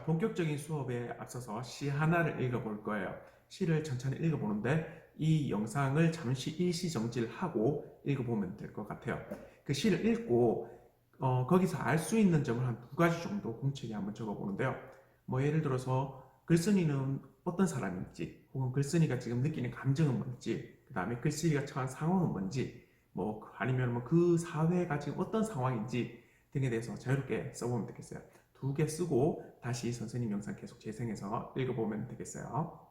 본격적인 수업에 앞서서 시 하나를 읽어볼 거예요. 시를 천천히 읽어보는데 이 영상을 잠시 일시정지를 하고 읽어보면 될 것 같아요. 그 시를 읽고 거기서 알 수 있는 점을 한 두 가지 정도 공책에 한번 적어보는데요. 뭐 예를 들어서 글쓴이는 어떤 사람인지, 혹은 글쓴이가 지금 느끼는 감정은 뭔지, 그 다음에 글쓴이가 처한 상황은 뭔지, 뭐 아니면 뭐 그 사회가 지금 어떤 상황인지 등에 대해서 자유롭게 써보면 되겠어요. 두 개 쓰고 다시 선생님 영상 계속 재생해서 읽어보면 되겠어요.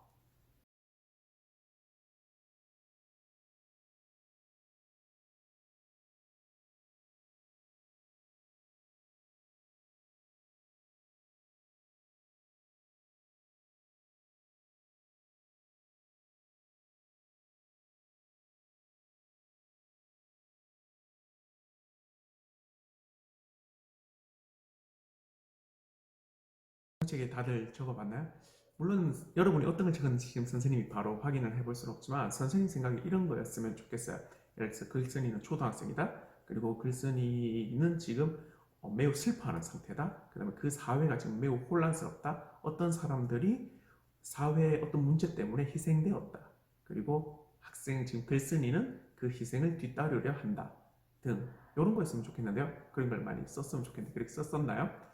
책에 다들 적어봤나요? 물론 여러분이 어떤 걸 적었는지 지금 선생님이 바로 확인을 해볼 수는 없지만 선생님 생각에 이런 거였으면 좋겠어요. 예를 들어서 글쓴이는 초등학생이다. 그리고 글쓴이는 지금 매우 슬퍼하는 상태다. 그 다음에 그 사회가 지금 매우 혼란스럽다. 어떤 사람들이 사회의 어떤 문제 때문에 희생되었다. 그리고 지금 글쓴이는 그 희생을 뒤따르려 한다. 등 이런 거였으면 좋겠는데요. 그런 걸 많이 썼으면 좋겠는데 그렇게 썼었나요?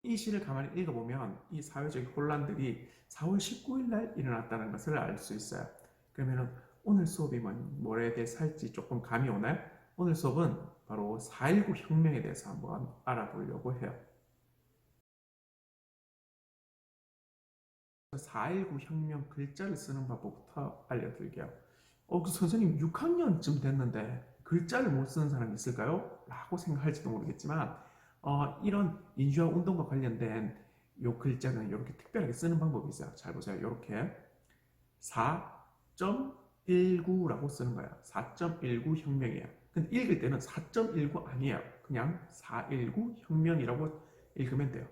이 시를 가만히 읽어보면 이 사회적 혼란들이 4월 19일 날 일어났다는 것을 알 수 있어요. 그러면 오늘 수업이 뭐에 대해서 할지 조금 감이 오나요? 오늘 수업은 바로 4.19 혁명에 대해서 한번 알아보려고 해요. 4.19 혁명 글자를 쓰는 방법부터 알려드릴게요. 선생님 6학년쯤 됐는데 글자를 못 쓰는 사람이 있을까요? 라고 생각할지도 모르겠지만 이런 민주화 운동과 관련된 요 글자는 이렇게 특별하게 쓰는 방법이 있어요. 잘 보세요. 이렇게 4.19라고 쓰는 거예요. 4.19 혁명이에요. 근데 읽을 때는 4.19 아니에요. 그냥 4.19 혁명이라고 읽으면 돼요.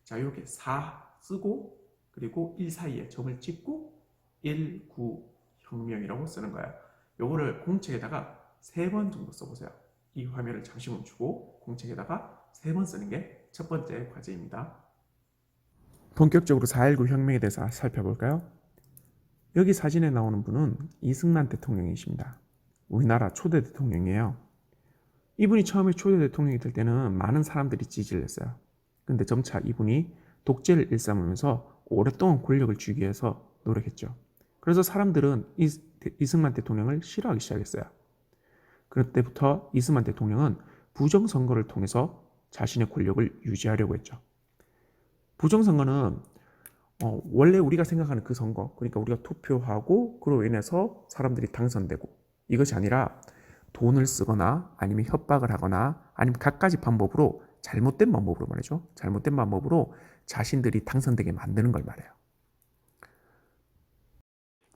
자, 이렇게 4 쓰고 그리고 1 사이에 점을 찍고 19 혁명이라고 쓰는 거예요. 요거를 공책에다가 3번 정도 써보세요. 이 화면을 잠시 멈추고 공책에다가 3번 쓰는 게 첫 번째 과제입니다. 본격적으로 4.19 혁명에 대해서 살펴볼까요? 여기 사진에 나오는 분은 이승만 대통령이십니다. 우리나라 초대 대통령이에요. 이분이 처음에 초대 대통령이 될 때는 많은 사람들이 지지를 했어요. 근데 점차 이분이 독재를 일삼으면서 오랫동안 권력을 쥐기 위해서 노력했죠. 그래서 사람들은 이승만 대통령을 싫어하기 시작했어요. 그때부터 이승만 대통령은 부정선거를 통해서 자신의 권력을 유지하려고 했죠. 부정선거는 원래 우리가 생각하는 그 선거, 그러니까 우리가 투표하고 그로 인해서 사람들이 당선되고, 이것이 아니라 돈을 쓰거나 아니면 협박을 하거나 아니면 갖가지 방법으로, 잘못된 방법으로 말이죠. 잘못된 방법으로 자신들이 당선되게 만드는 걸 말해요.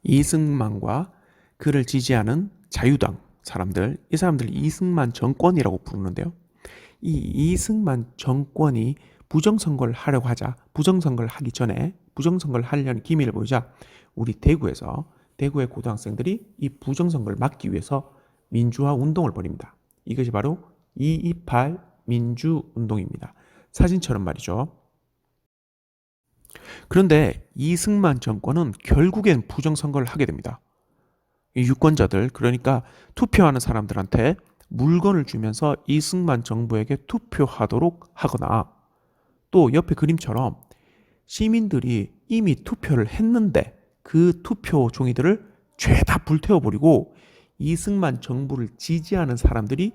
이승만과 그를 지지하는 자유당 사람들, 이 사람들 이승만 정권이라고 부르는데요. 이 이승만 정권이 부정선거를 하려고 하자, 부정선거를 하기 전에 부정선거를 하려는 기미를 보이자 우리 대구의 고등학생들이 이 부정선거를 막기 위해서 민주화 운동을 벌입니다. 이것이 바로 228 민주운동입니다. 사진처럼 말이죠. 그런데 이승만 정권은 결국엔 부정선거를 하게 됩니다. 이 유권자들, 그러니까 투표하는 사람들한테 물건을 주면서 이승만 정부에게 투표하도록 하거나, 또 옆에 그림처럼 시민들이 이미 투표를 했는데 그 투표 종이들을 죄다 불태워버리고 이승만 정부를 지지하는 사람들이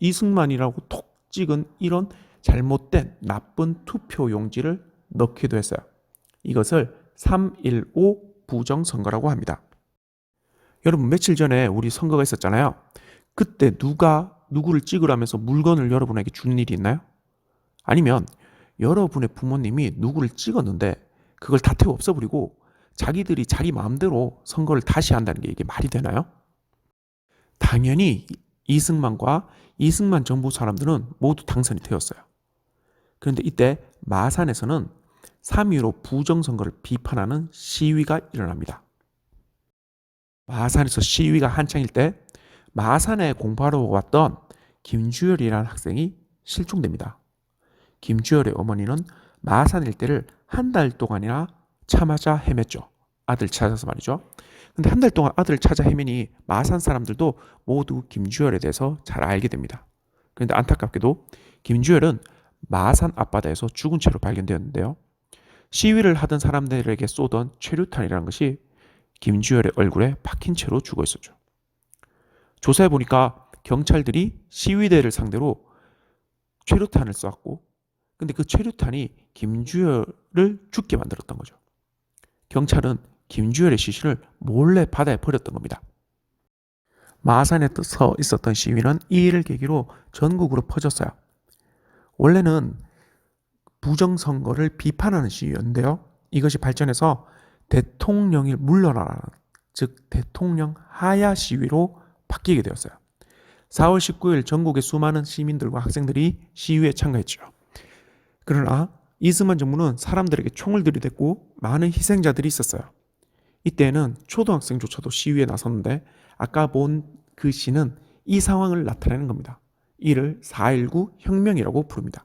이승만이라고 톡 찍은 이런 잘못된 나쁜 투표 용지를 넣기도 했어요. 이것을 3.15 부정선거라고 합니다. 여러분, 며칠 전에 우리 선거가 있었잖아요. 그때 누가 누구를 찍으라면서 물건을 여러분에게 준 일이 있나요? 아니면 여러분의 부모님이 누구를 찍었는데 그걸 다 태워 없애버리고 자기들이 자기 마음대로 선거를 다시 한다는 게 이게 말이 되나요? 당연히 이승만과 이승만 정부 사람들은 모두 당선이 되었어요. 그런데 이때 마산에서는 3.15 부정선거를 비판하는 시위가 일어납니다. 마산에서 시위가 한창일 때 마산에 공부하러 왔던 김주열이라는 학생이 실종됩니다. 김주열의 어머니는 마산 일대를 한 달 동안이나 참아자 헤맸죠. 아들 찾아서 말이죠. 근데 한 달 동안 아들을 찾아 헤매니 마산 사람들도 모두 김주열에 대해서 잘 알게 됩니다. 그런데 안타깝게도 김주열은 마산 앞바다에서 죽은 채로 발견되었는데요. 시위를 하던 사람들에게 쏘던 최루탄이라는 것이 김주열의 얼굴에 박힌 채로 죽어 있었죠. 조사해 보니까 경찰들이 시위대를 상대로 최루탄을 쐈고, 근데 그 최루탄이 김주열을 죽게 만들었던 거죠. 경찰은 김주열의 시신을 몰래 바다에 버렸던 겁니다. 마산에 떠서 있었던 시위는 이 일을 계기로 전국으로 퍼졌어요. 원래는 부정선거를 비판하는 시위였는데요. 이것이 발전해서 대통령이 물러나라는, 즉 대통령 하야 시위로 바뀌게 되었어요. 4월 19일 전국의 수많은 시민들과 학생들이 시위에 참가했죠. 그러나 이승만 정부는 사람들에게 총을 들이댔고 많은 희생자들이 있었어요. 이때는 초등학생조차도 시위에 나섰는데 아까 본 그 시는 이 상황을 나타내는 겁니다. 이를 4.19 혁명이라고 부릅니다.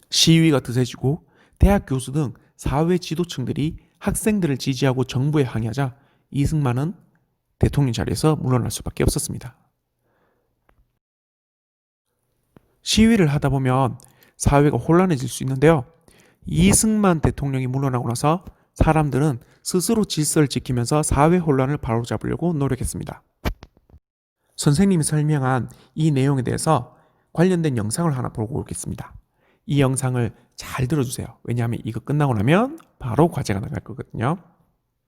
시위가 드세지고 대학 교수 등 사회 지도층들이 학생들을 지지하고 정부에 항의하자 이승만은 대통령 자리에서 물러날 수밖에 없었습니다. 시위를 하다 보면 사회가 혼란해질 수 있는데요. 이승만 대통령이 물러나고 나서 사람들은 스스로 질서를 지키면서 사회 혼란을 바로잡으려고 노력했습니다. 선생님이 설명한 이 내용에 대해서 관련된 영상을 하나 보고 오겠습니다. 이 영상을 잘 들어주세요. 왜냐하면 이거 끝나고 나면 바로 과제가 나갈 거거든요.